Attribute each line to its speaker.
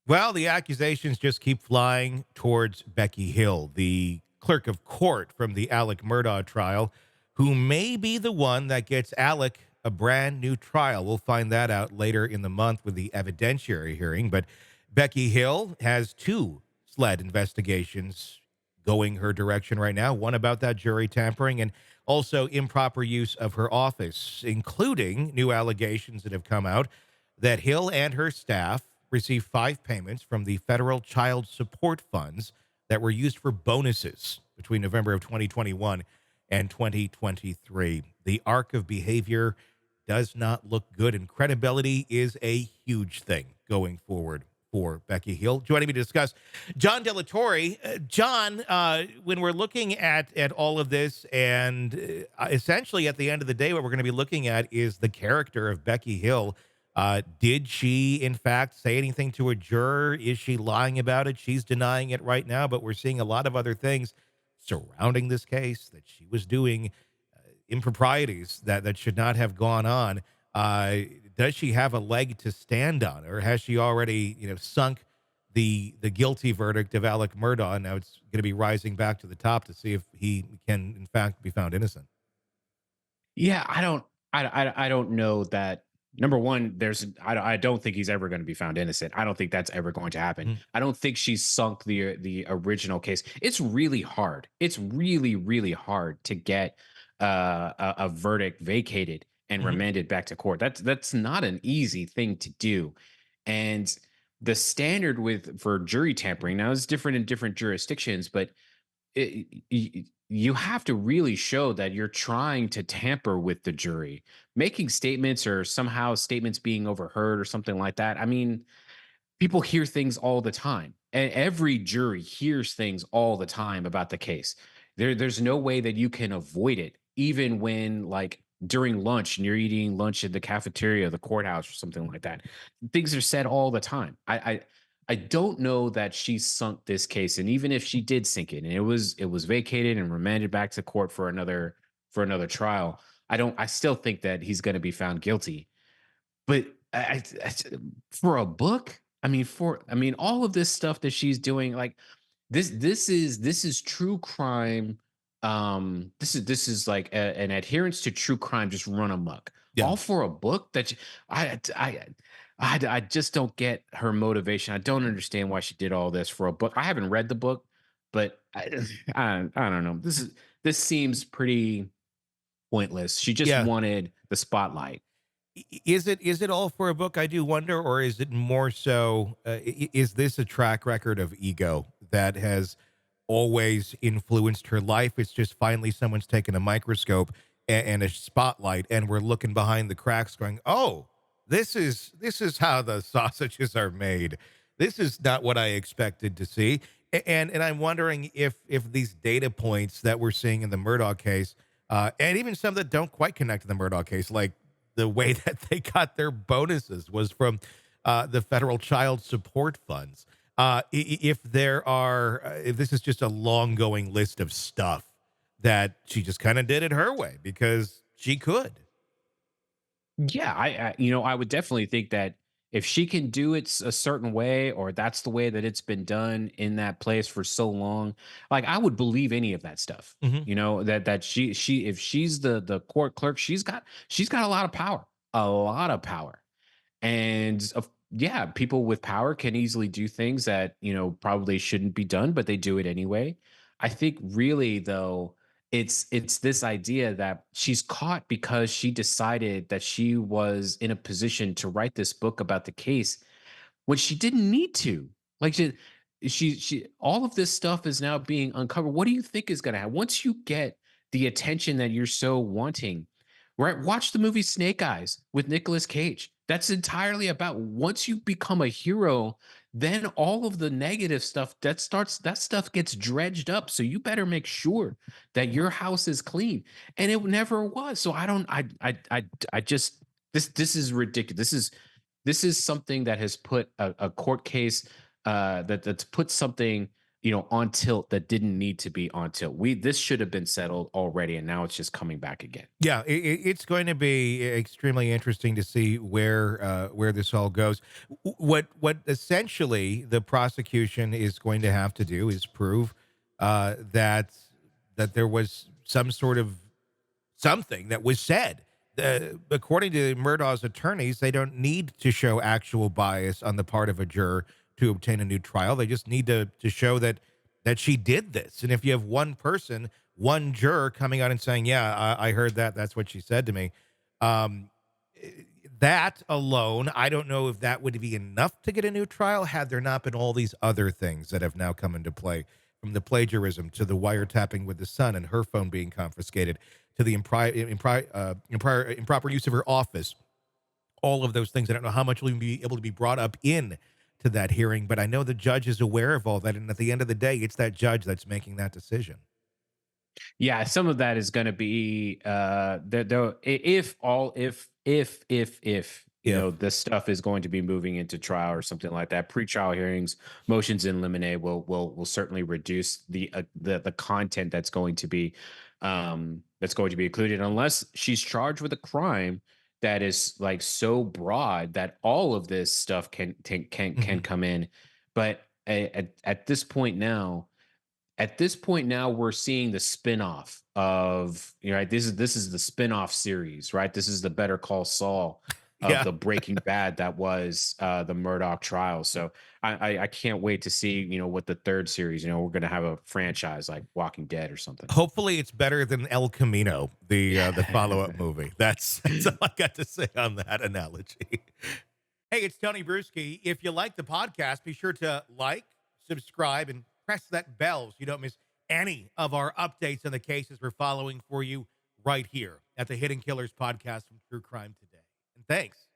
Speaker 1: Well, the accusations just keep flying towards Becky Hill, the clerk of court from the Alex Murdaugh trial, who may be the one that gets Alec a brand new trial. We'll find that out later in the month with the evidentiary hearing. But Becky Hill has two SLED investigations going her direction right now, one about that jury tampering and also improper use of her office, including new allegations that have come out that Hill and her staff received five payments from the federal child support funds that were used for bonuses between November of 2021 and 2023. The arc of behavior does not look good, and credibility is a huge thing going forward for Becky Hill. Joining me to discuss, John Delatorre. John, when we're looking at all of this, and essentially at the end of the day, what we're going to be looking at is the character of Becky Hill. Did she, in fact, say anything to a juror? Is she lying about it? She's denying it right now, but we're seeing a lot of other things surrounding this case that she was doing improprieties that should not have gone on. Does she have a leg to stand on, or has she already, sunk the guilty verdict of Alex Murdaugh? And now it's going to be rising back to the top to see if he can, in fact, be found innocent.
Speaker 2: Yeah, I don't know that. Number one, I don't think he's ever going to be found innocent. I don't think that's ever going to happen.
Speaker 1: Mhm.
Speaker 2: I don't think she's sunk the original case. It's really hard. It's really hard to get a verdict vacated and
Speaker 1: Mhm.
Speaker 2: remanded back to court. That's not an easy thing to do. And the standard with for jury tampering now is different in different jurisdictions, but you have to really show that you're trying to tamper with the jury, making statements or somehow statements being overheard or something like that. I mean, people hear things all the time, and every jury hears things all the time about the case. There's no way that you can avoid it, even when, like, during lunch and you're eating lunch at the cafeteria, the courthouse, or something like that. Things are said all the time. I don't know that she sunk this case, and even if she did sink it, and it was vacated and remanded back to court for another trial, I still think that he's going to be found guilty. But for a book, I mean, all of this stuff that she's doing, like, this is true crime. This is like an adherence to true crime, just run amok.
Speaker 1: Yeah.
Speaker 2: All for a book that I just don't get her motivation. I don't understand why she did all this for a book. I haven't read the book, but I don't know. This seems pretty pointless. She just
Speaker 1: Yeah.
Speaker 2: wanted the spotlight.
Speaker 1: Is it all for a book? I do wonder, or is it more so? Is this a track record of ego that has always influenced her life? It's just finally someone's taken a microscope and a spotlight, and we're looking behind the cracks, going, "Oh, this is how the sausages are made. This is not what I expected to see." And I'm wondering if these data points that we're seeing in the Murdaugh case, and even some that don't quite connect to the Murdaugh case, like the way that they got their bonuses was from the federal child support funds. If there are, if this is just a long going list of stuff that she just kind of did it her way because she could.
Speaker 2: Yeah, I would definitely think that if she can do it a certain way, or that's the way that it's been done in that place for so long, like, I would believe any of that stuff.
Speaker 1: Hmm.
Speaker 2: That she if she's the court clerk, she's got a lot of power, a lot of power. And yeah, people with power can easily do things that, probably shouldn't be done, but they do it anyway. I think really, though, it's this idea that she's caught because she decided that she was in a position to write this book about the case when she didn't need to. Like, she all of this stuff is now being uncovered. What do you think is going to happen once you get the attention that you're so wanting? Right? Watch the movie Snake Eyes with Nicolas Cage. That's entirely about, once you become a hero, then all of the negative stuff that stuff gets dredged up. So you better make sure that your house is clean. And it never was. So I don't I just this is ridiculous. This is something that has put a court case, that's put something on tilt that didn't need to be on tilt. This should have been settled already, and now it's just coming back again.
Speaker 1: Yeah, it's going to be extremely interesting to see where this all goes. What essentially the prosecution is going to have to do is prove that there was some sort of something that was said. According to Murdaugh's attorneys, they don't need to show actual bias on the part of a juror to obtain a new trial. They just need to show that she did this. And if you have one person, one juror coming out and saying, "Yeah, I heard that. That's what she said to me," um, that alone, I don't know if that would be enough to get a new trial had there not been all these other things that have now come into play, from the plagiarism to the wiretapping with the son and her phone being confiscated to the improper use of her office. All of those things. I don't know how much will be able to be brought up in to that hearing, but I know the judge is aware of all that. And at the end of the day, it's that judge that's making that decision.
Speaker 2: Yeah, some of that is going to be if
Speaker 1: If,
Speaker 2: this stuff is going to be moving into trial or something like that. Pre-trial hearings, motions in limine will certainly reduce the content that's going to be included, unless she's charged with a crime that is like so broad that all of this stuff can
Speaker 1: Mhm.
Speaker 2: come in. But at this point now, we're seeing the spin-off of, right, this is the spin-off series, right? This is the Better Call Saul of
Speaker 1: Yeah.
Speaker 2: the Breaking Bad that was the Murdaugh trial. So I can't wait to see, what the third series, we're gonna have a franchise like Walking Dead or something.
Speaker 1: Hopefully it's better than El Camino, the follow-up movie. That's all I got to say on that analogy. Hey, it's Tony Brueski. If you like the podcast, be sure to like, subscribe, and press that bell so you don't miss any of our updates on the cases we're following for you right here at the Hidden Killers podcast from True Crime Today. And thanks